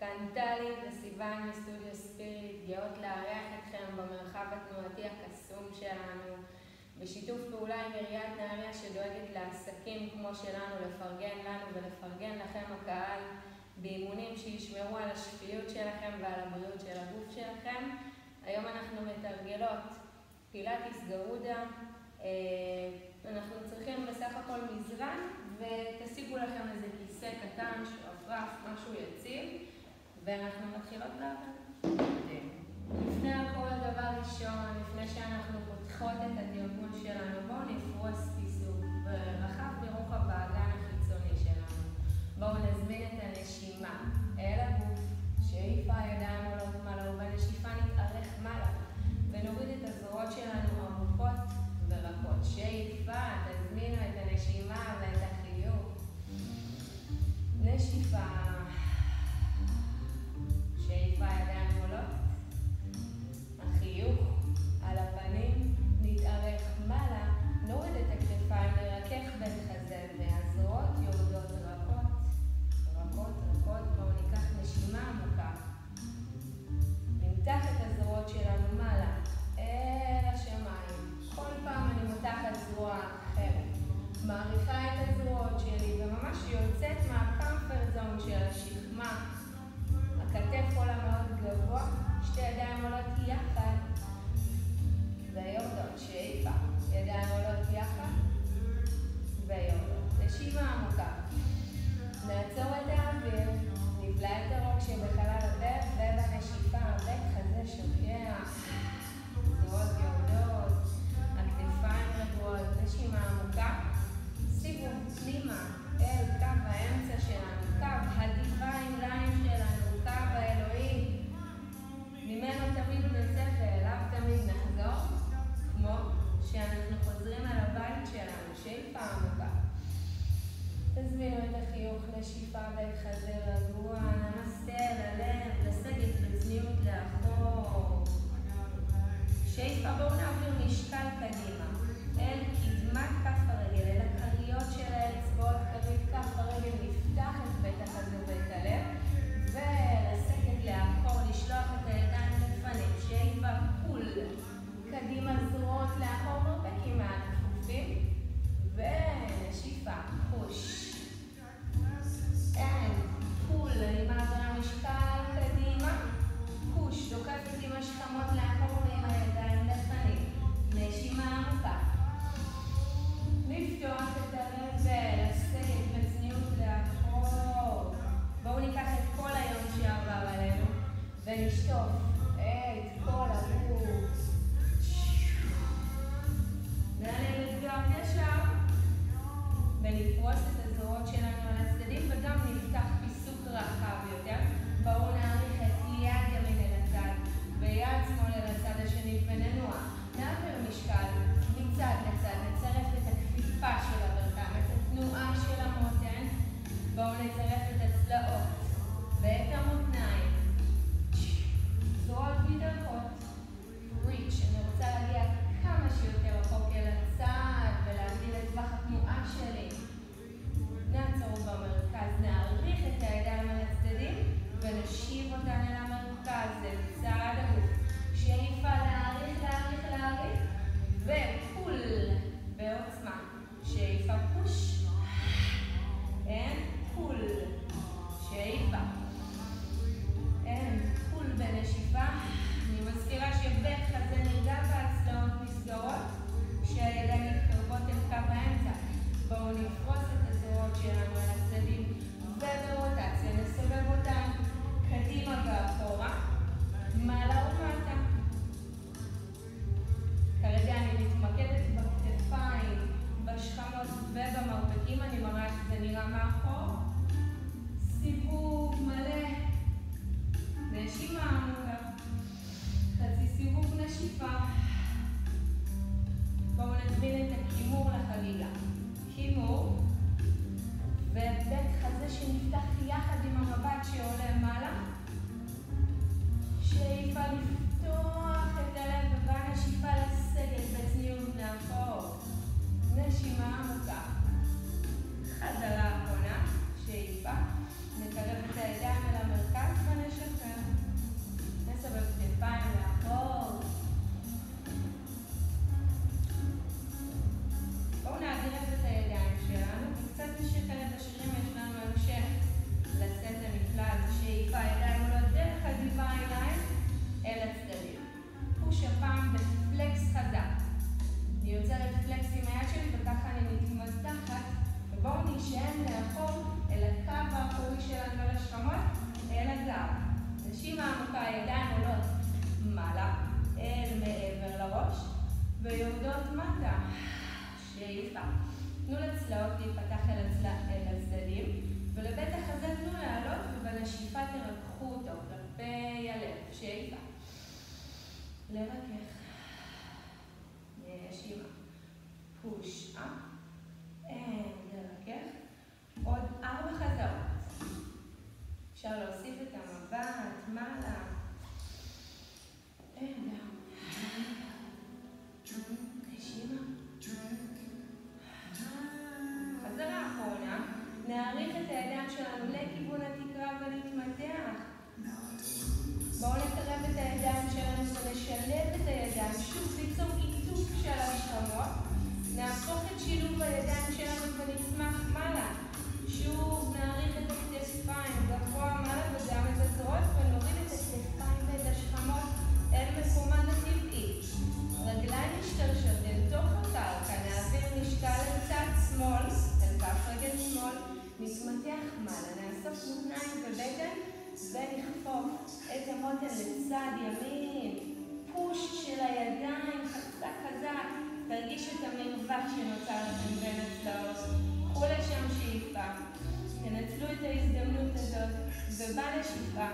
כאן טלי וסיוון מסטודיו ספיריט, גאות לארח אתכם במרחב התנועתי הקסום שלנו, בשיתוף פעולה עם עיריית נהריה שדואגת לעסקים כמו שלנו, לפרגן לנו ולפרגן לכם הקהל, באימונים שישמרו על השפיות שלכם ועל הבריאות של הגוף שלכם. היום אנחנו מתרגלות פילאטיס גרודה, אנחנו צריכים בסך הכל מזרן ותשיגו לכם איזה כיסא קטן, שרפרף, משהו יציב, ואנחנו מתחילות לעבוד. לפני הכל הדבר ראשון, לפני שאנחנו פותחות את התרגול שלנו, בואו נפרוס פיסוק ברחב ברוחב האגן החיצוני שלנו. בואו נזמין את הנשימה אל הגוף, שאיפה הידיים עולות מעלה ובנשיפה נתארך מעלה, ונוריד את הזרועות שלנו עמוקות ורקות. שאיפה, תזמינו את הנשימה ואת החיוך. נשיפה. שאיפה ידיים עולות. החיוך על הפנים נתארך מעלה, נוריד את הכתפיים, נרכך בין חזה והזרועות יורדות רכות. רכות, רכות. בואו ניקח נשימה עמוקה. נמתח את הזרועות שלנו מעלה אל השמיים. כל פעם אני מותחת זרוע אחרת. מעריכה את הזרועות שלי וממש יוצאת מהקמפרט זון של השכמה. הכתף עולה מאוד גבוה, שתי ידיים עולות יחד ויורדות. שאיפה, ידיים עולות יחד ויורדות. נשימה עמוקה. נעצור את האוויר, נבלע את הרוק שבחלל הפה, ובנשיפה הבק חזה שוקע. זרועות יורדות, הכתפיים רגועות. נשימה עמוקה. סיבוב פנימה אל קו האמצע שלנו, קו הדיוויין ליין שלנו, קו האלוהי. ממנו תמיד נצא ואליו תמיד נחזור, כמו שאנחנו חוזרים על הבית שלנו. שאיפה עמוקה. תזמינו את החיוך, נשיפה בחזה רגוע, נמסטה ללב, לסגת בצניעות לאחור. שאיפה, בואו נעביר משקל קדימה, אל קדמת כף הרגל, אל הכריות של האצבעות, כרית כף הרגל, נפתח את בית החזה ואת הלב, ולסגת לאחור, לשלוח את הידיים לפנים. שאיפה, פול, קדימה זרועות לאחור, מרפקים מהכפופים, ונשיפה, פוש. אין, פול, אני מעבירה משקל קדימה, פוש, דוקפת עם השכמות לאחור ועם הידיים לפנים. נשימה עמוקה. לפתוח את הלב ולסגת בצניעות לאחור. בואו ניקח את כל היום שעבר עלינו ונשטוף את כל הגוף. נעלה לסגר ישר ונפרוס את הזרועות שלנו על הצדדים וגם נפתח פיסוק רחב יותר. בואו נעריך את יד ימין אל הצד ויד שמאל אל הצד השני וננוע. נעביר משקל מצד לצד, נצרף את הכפיפה של הברכיים, את התנועה של המותן. בואו נצרף את הצלעות ואת המותניים. זרועות מדרכות. ריץ', אני רוצה להגיע כמה שיותר רחוק אל הצד ולהגדיל את טווח התנועה שלי. נעצור במרכז, נעריך את הידיים על הצדדים ונשיב אותן אל המרכז, לצד הגוף. שאיפה להעריך, להעריך, להעריך, ופול בעוצמה. שאיפה פוש, אין פול. שאיפה, אין פול בנשיפה. אני מזכירה שבית חזה נרגע והצלעות נסגרות, שהידיים מתקרבות אל קו האמצע. בואו נפרוס את הזרועות שלנו על הצדדים וברוטציה נסובב אותן קדימה ואחורה, מעלה ומטה. כרגע אני מתמקדת בכתפיים, בשכמות ובמרפקים. אני מראה איך זה נראה מאחור. סיבוב מלא. נשימה עמוקה. חצי סיבוב נשיפה. בואו נזמין את הכימור לחגיגה. כימור. ובית חזה שנפתח יחד עם המבט שעולה מעלה. שאיפה לפתוח את הלב ובנשיפה לסגת בצניעות לאחור. נשימה עמוקה. חזרה אחרונה. שאיפה. נקרב את הידיים אל המרכז ייפתח אל הצדדים, ולבית החזה תנו לעלות, ובנשיפה תרככו אותו כלפי הלב, שאיפה. לרכך. נשימה. פוש אפ. לרכך. עוד 4 חזרות. אפשר להוסיף את המבט, מעלה. נשימה. חזרה אחרונה. נעריך את הידיים שלנו לכיוון התקרה ונתמתח. בואו נקרב את הידיים שלנו ונשלב את הידיים. שוב ליצור עיטוף של השכמות. נהפוך את שילוב הידיים שלנו ונצמח מעלה. שוב נעריך את הכתפיים גבוה מעלה וגם את הזרועות ונוריד את הכתפיים ואת השכמות אל מקומן הטבעי. רגליים משתרשות אל תוך הקרקע. נעביר משקל אל צד שמאל, אל כף רגל שמאל. נתמתח מעלה. נאסוף מותניים ובטן ונכפוף את המותן לצד ימין. פוש של הידיים חזק חזק. תרגיש את המרווח שנוצר לכם בין הצלעות. קחו לשם שאיפה. תנצלו את ההזדמנות הזאת ובנשיפה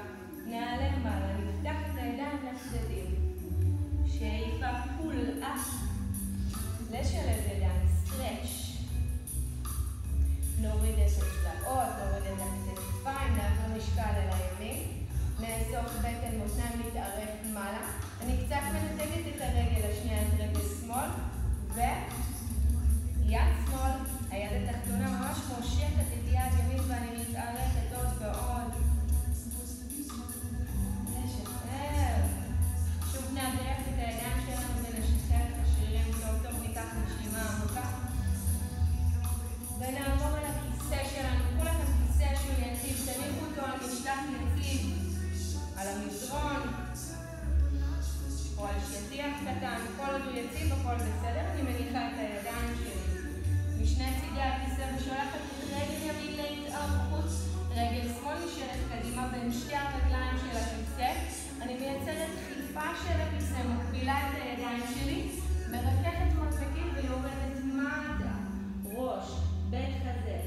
נעלה מעלה. נפתח את הידיים לצדדים. שאיפה פול אפ. לשלב ידיים. סטרץ'. נוריד את הצלעות, נוריד את הכתפיים, נעבור משקל אל הימין. נאסוף בטן מותניים להתארך מעלה. אני קצת מנתקת את הרגל השנייה, את רגל שמאל. ויד שמאל, היד התחתונה ממש מושכת את יד ימין ואני מתארכת עוד ועוד. נשחרר. שוב נאגרף את הידיים שלנו ונשחרר את השרירים טוב טוב. ניקח נשימה עמוקה. ונעבור על הכיסא שלנו. קחו לכם כיסא שהוא יציב. תניחו אותו על משטח יציב. על המזרון. או על שטיח קטן, כל עוד הוא יציב, הכל בסדר. אני מניחה את הידיים שלי משני צידי הכיסא ושולחת את רגל ימין להתארכות. רגל שמאל נשארת קדימה בין שתי הרגליים של הכיסא. אני מייצרת דחיפה של הכיסא, מקבילה את הידיים שלי, מרככת מרפקים ויורדת מטה. ראש, בית חזה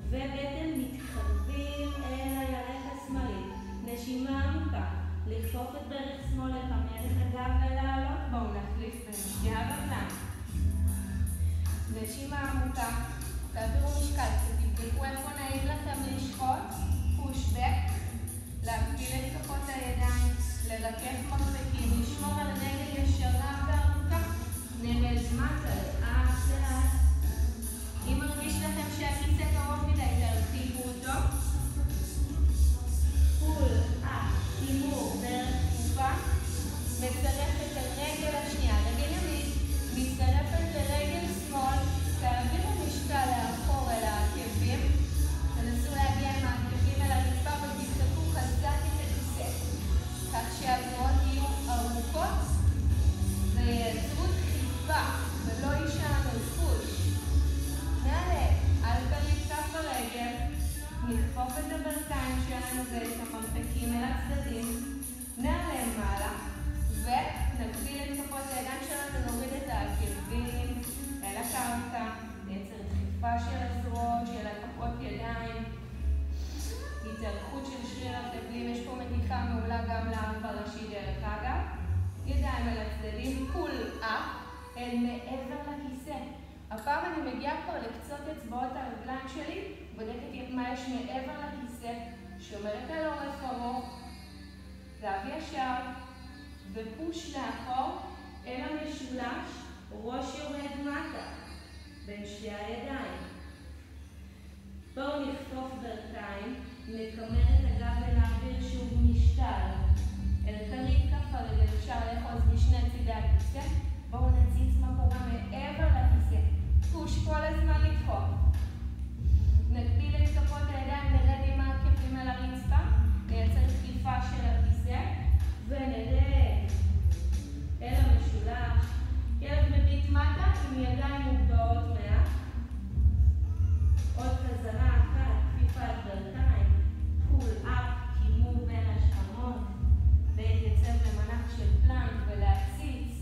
ובטן מתחרבים אל הירך השמאלי. נשימה עמוקה. לכפוף את ברך שמאל, לחמר את הגב ולעלות. בואו נחליף בין שתי הרגליים. נשימה עמוקה. תעבירו משקל, תבדקו איפה נעים לכם לשחוט. פוש בק. להקביל את כפות הידיים. לרכך מרפקים. לשמור על רגל ישרה וארוכה. נרד מטה לאט לאט. אם מרגיש לכם שהכיסא קרוב מדי, תרחיבו אותו. פול אפ. הימור דרך תקופה, מצרפת לרגל השנייה, רגל ימין, מצטרפת לרגל שמאל, תעבירו משקל לאחור אל העקבים, תנסו להגיע עם העקבים אל הרצפה ותפתחו חזק את הכיסא, כך שהזרועות יהיו ארוכות וייצרו דחיפה ולא יישענו פוש. נעלה על פריט כף הרגל. נכפוף את הברכיים שלנו ואת המרפקים אל הצדדים. נעלה מעלה ונגביל את כפות הידיים שלנו ונוריד את העקבים אל הקרקע. נייצר דחיפה של הזרועות, של הכפות ידיים. התארכות של שריר הרגלים. יש פה מתיחה מעולה גם לעמוד הראשי דרך אגב. ידיים אל הצדדים. פול אפ אל מעבר לכיסא. הפעם אני מגיעה כבר לקצות אצבעות הרגליים שלי, בודקת מה יש מעבר לכיסא, שומרת על עורף ארוך, גב ישר, ופוש לאחור אל המשולש, ראש יורד מטה, בין שתי הידיים. בואו נכפוף ברכיים, נקמר את הגב ונעביר שוב משקל. אל כרית כף הרגל אפשר לאחוז משני צידי הכיסא, בואו נציץ מה קורה מעבר לכיסא. פוש כל הזמן לדחוף. נגביל את כפות הידיים, נרד עם העקבים על הרצפה, נייצר דחיפה של הכיסא, ונרד אל המשולש. כלב מביט מטה עם ידיים מוגבהות מעט. עוד חזרה אחת, כפיפת ברכיים, פול אפ, קימו בין השכמות, להתייצב למנח של פלנק ולהציץ.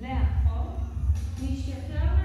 לאחור, נשתחרר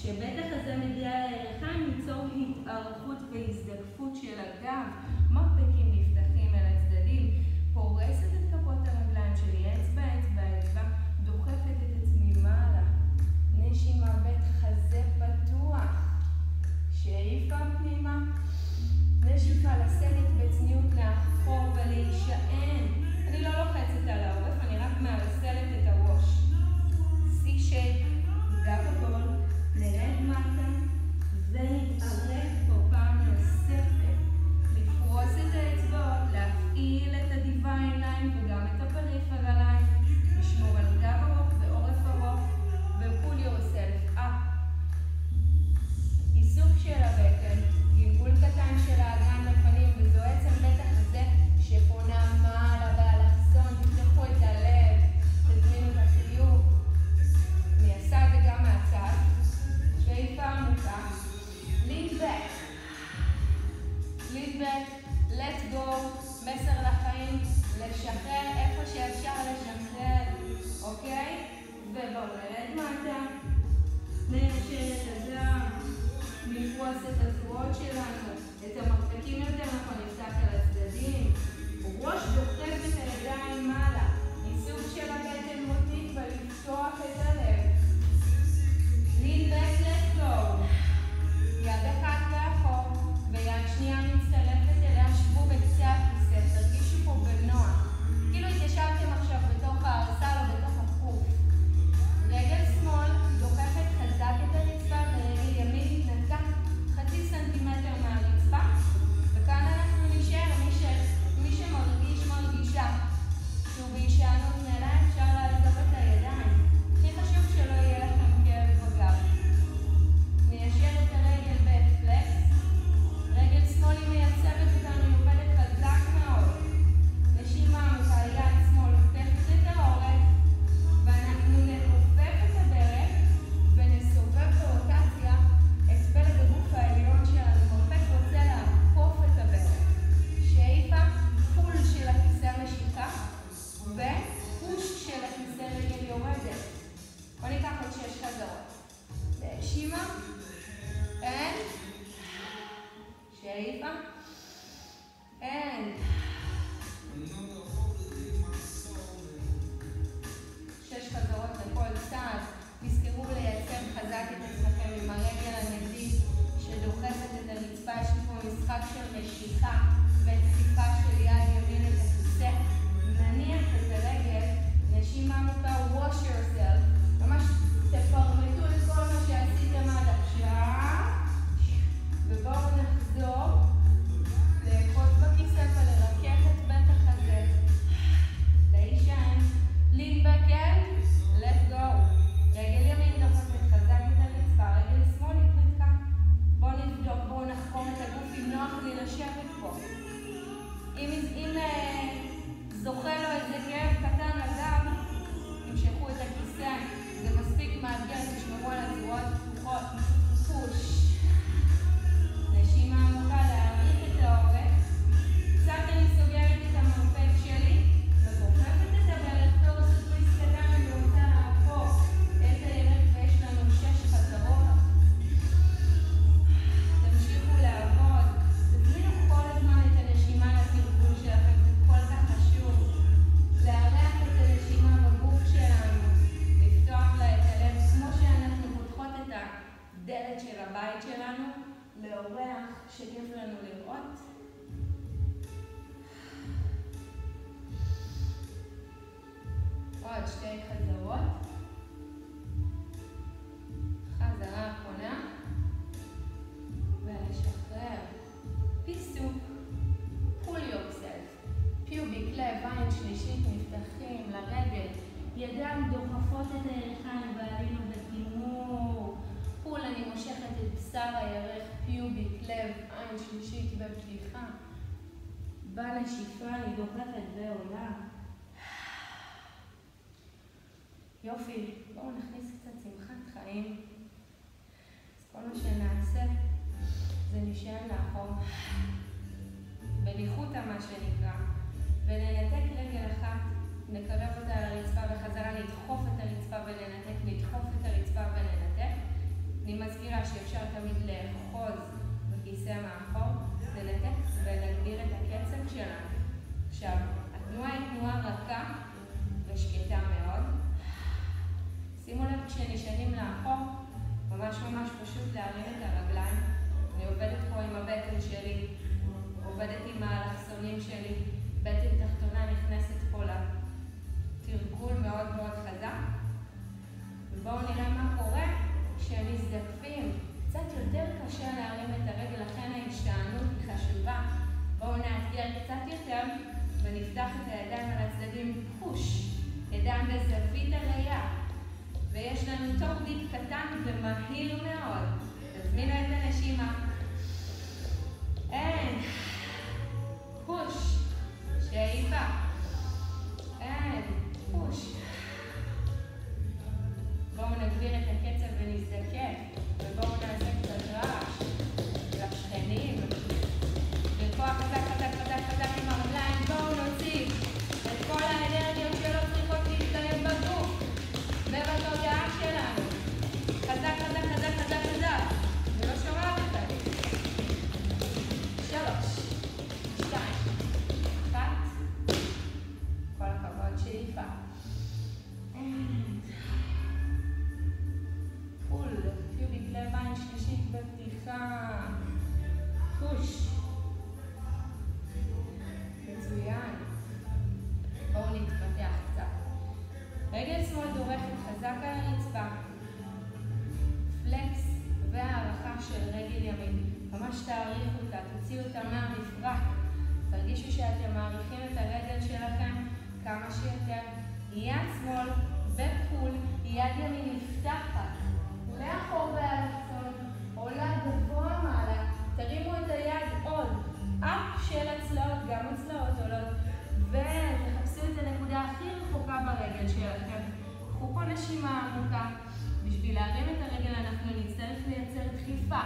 כשבטח הזה מגיע לירכיים, ניצור התארכות והזדקפות של הגב. מרפקים נפתחים אל הצדדים. פורסת את כפות הרגליים שלי, אצבע, אצבע, אצבע. דוחפת את עצמי מעלה. נשימה בית חזה פתוח. שאיפה פנימה. נשיפה לסדת בצניעות לאחור ולהישען. אני לא לוחצת על העורף, אני רק מרסלת את הראש. C-shape, גב עגול, נרד מטה ונתארך פה פעם נוספת. לפרוס את האצבעות, להפעיל את הדיוויין ליין וגם את הפריפרל ליין. לשמור על גב ארוך ועורף ארוך ו-pull yourself up. איסוף של הבטן, גלגול קטן של האגן לפנים, וזו עצם בטח הזה שפונה מעלה באלכסון. תפתחו את הלב, תזמינו את החיוך. אני אעשה את זה גם מהצד. שאיפה עמוקה. lean back. lean back, let go. מסר לחיים, לשחרר איפה שאפשר לשחרר. אוקיי? ובואו נרד מטה. נשאר את הדם. נפרוס את הזרועות שלנו, את המרפקים יותר נכון, נפתח אל הצדדים. ראש דוחף את הידיים מעלה. איסוף של הבטן מותנית ולפתוח את הלב. lean back, let go. יד אחת לאחור ויד שנייה מצטרפת אליה. שבו בקצה הכיסא, תרגישו פה בנוח. כאילו התיישבתם עכשיו בתוך הארסל או בתוך החוף. רגל שמאל דוחפת חזק את הרצפה ורגל ימין מתנתקה חצי סנטימטר מהרצפה. וכאן אנחנו נשאר. מי שמרגיש מרגישה שהוא בהישענות מלאה, אפשר לעזוב את הידיים. הכי חשוב שלא יהיה לכם כאב בגב. ניישר את הרגל בפלקס. רגל שמאל היא מייצבת אותנו, היא עובדת חזק מאוד. נשימה עמוקה, יד שמאל הופכת את העורף ואנחנו נעופף את הברך ונסובב ברוטציה את פלג הגוף העליון שלנו. מרפק רוצה לעקוף את הברך. שאיפה, פול של הכיסא משיכה ופוש של הכיסא רגל יורדת. בוא ניקח עוד 6 חזרות. נשימה, אין, שאיפה, אין. 6 חזרות לכל צעד. תזכרו לייצר חזק את עצמכם עם הרגל הנגדית שדוחפת את הרצפה. יש לי פה משחק של משיכה ודחיפה של יד ימין את הכיסא. נניח את הרגל, נשימה עמוקה, wash yourself. ממש תפרמטו את כל מה שעשיתם עד עכשיו. ובואו נחזור לאחוז בכיסא ולרכך את בטח הזה. להישען. lean back and let go. רגל ימין דוחפת חזק את הרצפה, רגל שמאל התנתקה. בואו נבדוק, בואו נחקור את הגוף אם נוח לי לשבת פה. אם זוכה לו איזה כאב קטן לגב, תמשכו את הכיסא, זה מספיק מאתגר, תשמרו על הזרועות פתוחות. פוש. נשימה עמוקה, להאריך את העורף. קצת אני סוגרת את המרפק שלי ודוחפת את הברך. ועושה טוויסט קטן, אני רוצה להפוך את הירך ויש לנו 6 חזרות. תמשיכו לעבוד. תזמינו כל הזמן את הנשימה לתרגול שלכם, זה כל כך חשוב. לארח את הנשימה בגוף שלנו, לפתוח לה את הלב כמו שאנחנו פותחות את הדלת של הבית שלנו לאורח שכיף לנו לראות. עוד 2 חזרות. חזרה אחרונה ולשחרר. פיסוק, pull yourself. פיוביק לב, עין שלישית נפתחים לרגל. ידיים דוחפות את הירכיים ועלינו בתימור. פול, אני מושכת את בשר הירך, פיוביק לב, עין שלישית בפתיחה. בנשיפה אני דוחפת ועולה. יופי, בואו נכניס קצת שמחת חיים. אז כל מה שנעשה זה נשאר לאחור. בניחותא מה שנקרא. וננתק רגל אחת, נקרב אותה על הרצפה בחזרה, נדחוף את הרצפה וננתק, נדחוף את הרצפה וננתק. אני מזכירה שאפשר תמיד לאחוז בכיסא מאחור, לנתק ולהגביר את הקצב שלנו. עכשיו, התנועה היא תנועה רכה ושקטה מאוד. שימו לב כשנשענים לאחור, ממש פשוט להרים את הרגליים. אני עובדת פה עם הבטן שלי, עובדת עם האלכסונים שלי, בטן תחתונה נכנסת פה לתרגול מאוד חזק. ובואו נראה מה קורה כשמזדקפים. קצת יותר קשה להרים את הרגל, לכן ההשתענות היא חשובה. בואו נאתגר קצת יותר ונפתח את הידיים על הצדדים, פוש, ידיים בזווית הראייה. ויש לנו תוך דיפ קטן ומהיר מאוד. תזמינו את הנשימה. אין. פוש. שאיפה. אין. פוש. בואו נגביר את הקצב ונזדקף. ובואו נעשה קצת רעש. לשכנים. וכוח חזק עם הרגליים. בואו נוציא את כל האנרגיות שלא צריכות להתקיים בגוף. ובתודעה שלנו. חזק. ולא שומע בכלל. 3, 2, 1. כל הכבוד, שאיפה. פול, פיוביק לבן שלישית בפתיחה. פוש. מצוין. בואו נתפתח קצת. רגל שמאל דורכת חזק על הרצפה. פלקס והערכה של רגל ימין. ממש תאריכו אותה, תוציאו אותה מהמפרק. תרגישו שאתם מעריכים את הרגל שלכם כמה שיותר. יד שמאל בפול, יד ימין נפתחת. מאחור באלכסון, עולה גבוה מעלה. תרימו את היד עוד. אפ של הצלעות, גם הצלעות עולות. ותחפשו את הנקודה הכי רחוקה ברגל שלכם. קחו פה נשימה עמוקה. בשביל להרים את הרגל אנחנו נצטרך לייצר דחיפה.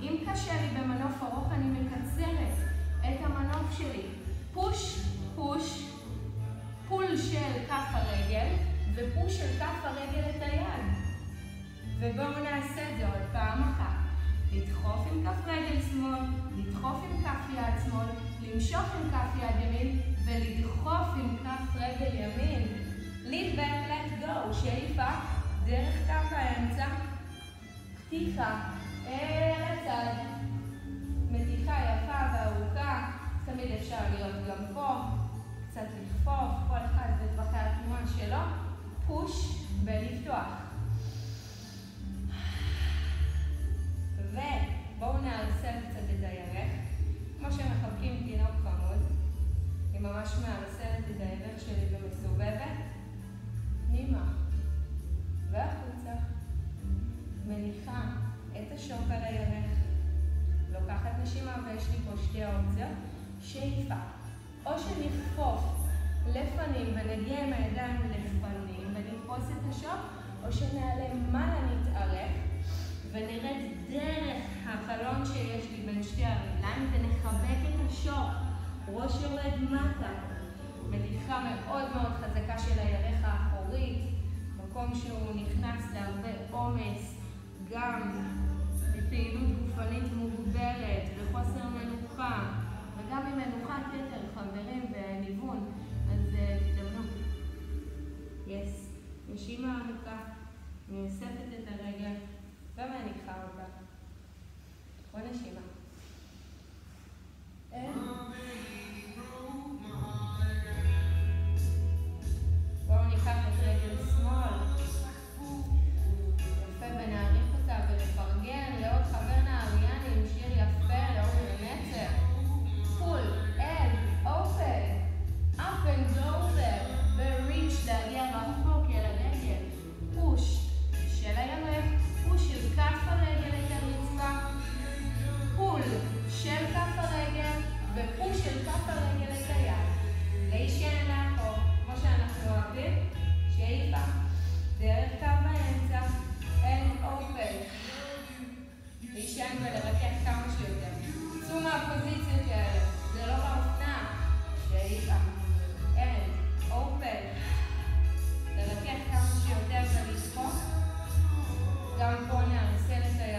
אם קשה לי במנוף ארוך אני מקצרת את המנוף שלי. פוש, פול של כף הרגל ופוש של כף הרגל את היד. ובואו נעשה את זה עוד פעם אחת. לדחוף עם כף רגל שמאל, לדחוף עם כף יד שמאל, למשוך עם כף יד ימין ולדחוף עם כף רגל ימין. lean back, let go, שאיפה דרך כף האמצע, פתיחה אל הצד, מתיחה יפה וארוכה. תמיד אפשר להיות גם פה, קצת לדחוף, כל אחד בטווחי התנועה שלו, פוש ולפתוח. ובואו נערסל קצת את הירך, כמו שמחבקים תינוק חמוד. היא ממש מערסלת את הירך שלי ומסובבת, פנימה והחוצה, מניחה את השוק על הירך, לוקחת נשימה ויש לי פה שתי אופציות, שאיפה, או שנכפוף לפנים ונגיע עם הידיים לפנים ונתפוס את השוק, או שנעלה מעלה נתארך ונרד דרך החלון שיש לי בין שתי הרגליים ונחבק את השוק, ראש יורד מטה, מתיחה מאוד חזקה של הירך האחורית, מקום שהוא נכנס להרבה עומס, גם בפעילות גופנית מוגברת וחוסר מנוחה, וגם עם מנוחת יתר, חברים וניוון, אז תתאמנו. יס, נשימה עמוקה, אני אוספת את הרגל ומניחה אותה. בוא נשימה. בואו ניקח את רגל שמאל, יפה ונעריך אותה ונפרגן לעוד חבר נהריאני עם שיר יפה לאורי ונצר. פול, אל, אופן, up and over, וריץ' להגיע רחוק אל הרגל. פוש של הירך, פוש של כף הרגל את הרצפה, פול של כף הרגל ופוש של כף הרגל את היד. להישען לאחור, כמו שאנחנו אוהבים, שאיפה, דרך קו האמצע, אין אופן. להישען ולרכך כמה שיותר. צאו מהפוזיציות האלה, זה לא באופנה. שאיפה, אין אופן. לרכך כמה שיותר ולסחוק. גם פה נערסל את היד.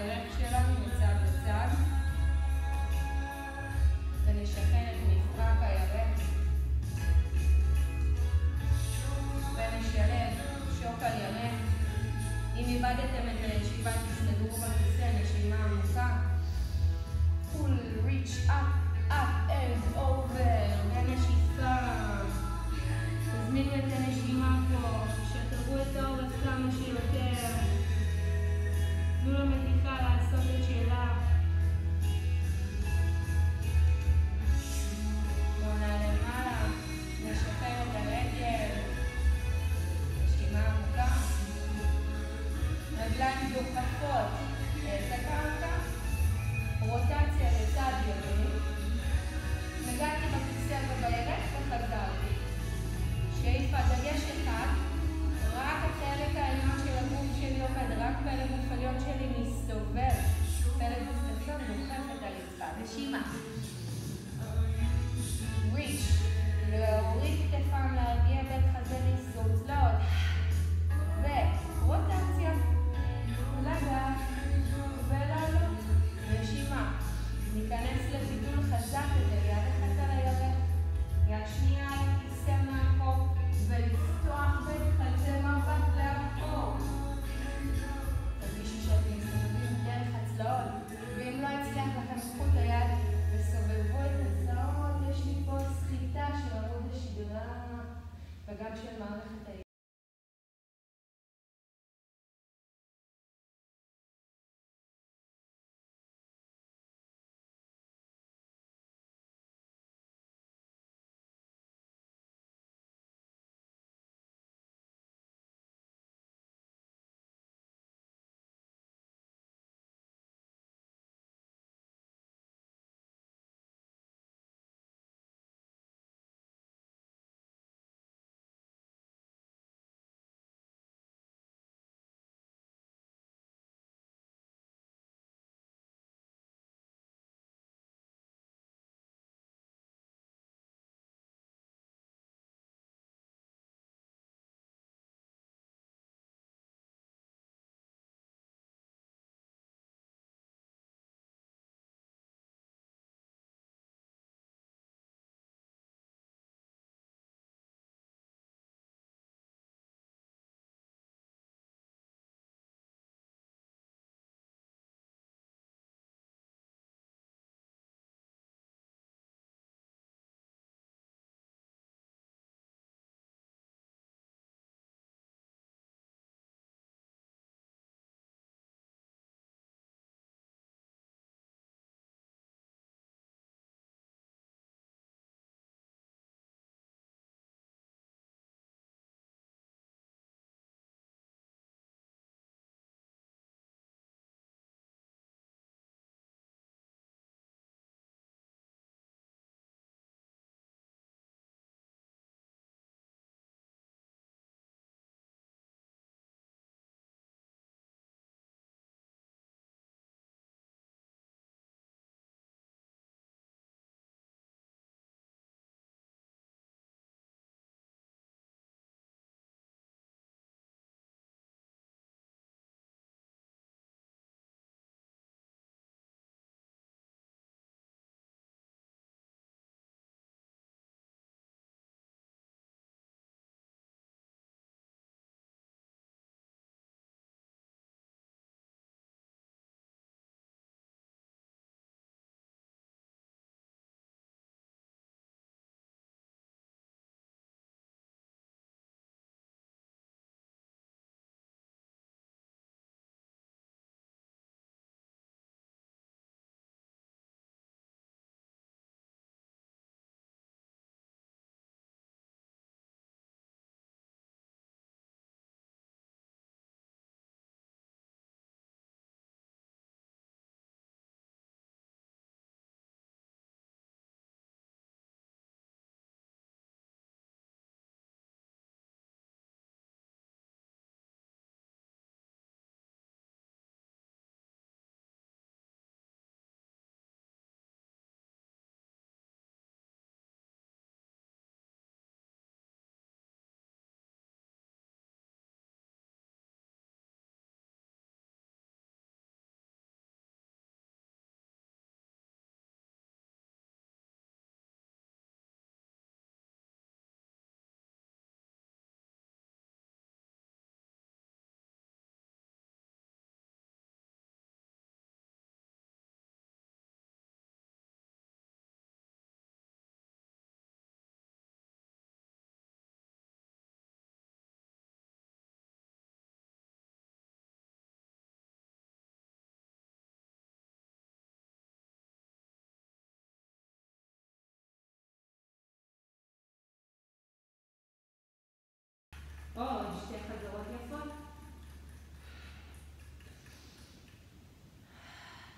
שתי חזרות יפות.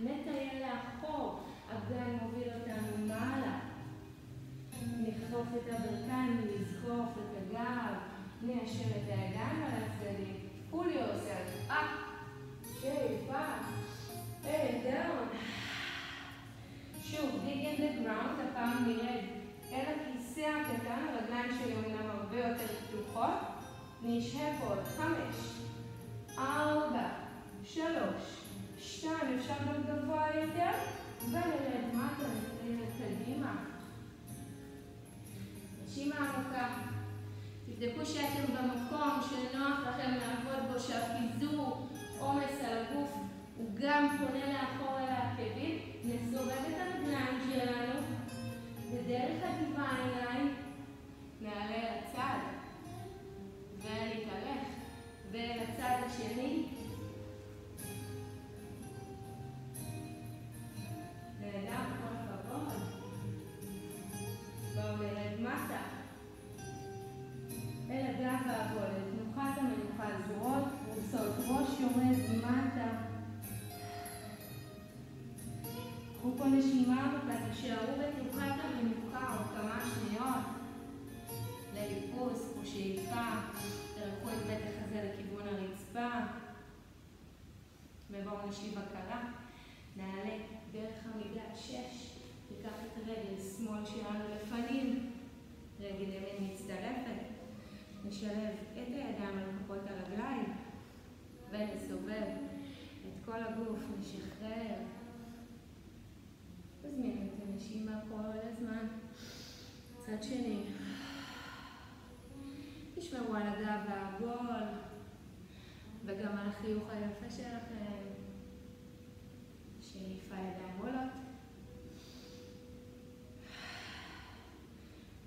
נטייל לאחור, הגן מוביל אותנו מעלה. נכפוף את הברכיים, נזקוף את הגב, ניישר את הידיים על הצדדים. pull yourself up, shape up, and down. שוב, dig in the ground, הפעם נרד אל הכיסא הקטן, הרגליים שלי אומנם הרבה יותר פתוחות. נשהה פה 5, 4, 3, 2, אפשר גם גבוה יותר, ונרד מטה, נרד קדימה. נשימה עמוקה. תבדקו שאתם במקום שנוח לכם לעבוד בו, שהפיזור, עומס על הגוף, הוא גם פונה לאחור אל העקבים. נסובב את הרגליים שלנו, ודרך הדיוויין ליין נעלה לצד, ונתארך, ולצד השני. נהדר, כל הכבוד. בואו נרד מטה. אל הגב והגולת, תנוחת המנוחה, זרועות פרוסות, ראש יורד מטה. קחו פה נשימה עמוקה, תישארו בתנוחת המנוחה עוד כמה שניות. לליפוס, כמו שאיפה, תרחו את בית החזה לכיוון הרצפה. ובואו נשיב הכרה. נעלה דרך עמידה 6, תיקח את רגל שמאל שלנו לפנים, רגל ימין מצטרפת. נשלב את הידיים על כפות הרגליים ונסובב את כל הגוף, נשחרר. תזמינו את הנשימה כל הזמן. צד שני. תשמרו על הגב והעגול וגם על החיוך היפה שלכם. שאיפה ידיים עולות.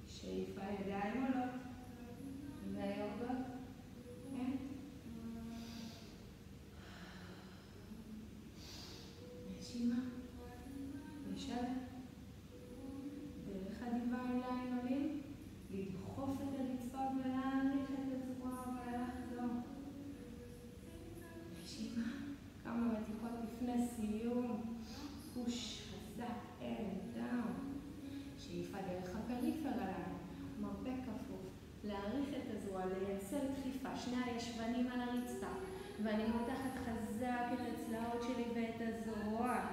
שאיפה ידיים עולות. ויורדות. כן. נשימה. נשאר. דרך הדיוויין ליין עולים. לדחוף את הרצפה ולהאריך את הזרוע ולחזור. נשימה. כמה מתיחות לפני סיום. פוש חזק אל דאון. שאיפה דרך הפריפרליים. מרפא כפוף. להאריך את הזרוע, לייצר דחיפה. שני הישבנים על הרצפה. ואני מותחת חזק את הצלעות שלי ואת הזרוע.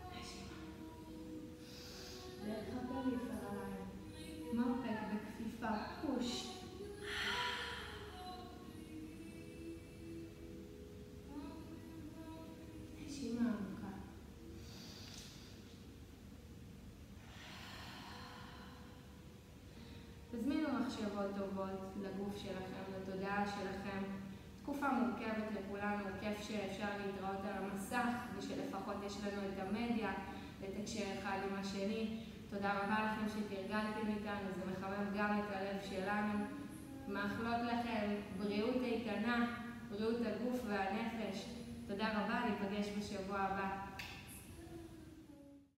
נשימה. דרך הפריפרליים. מרפק בכפיפה. פוש. נשימה עמוקה. תזמינו מחשבות טובות לגוף שלכם, לתודעה שלכם. תקופה מורכבת לכולנו, כיף שאפשר להתראות על המסך ושלפחות יש לנו את המדיה לתקשר אחד עם השני. תודה רבה לכם שתרגלתם איתנו, זה מחמם גם את הלב שלנו. מאחלות לכם בריאות איתנה, בריאות הגוף והנפש. תודה רבה, ניפגש בשבוע הבא.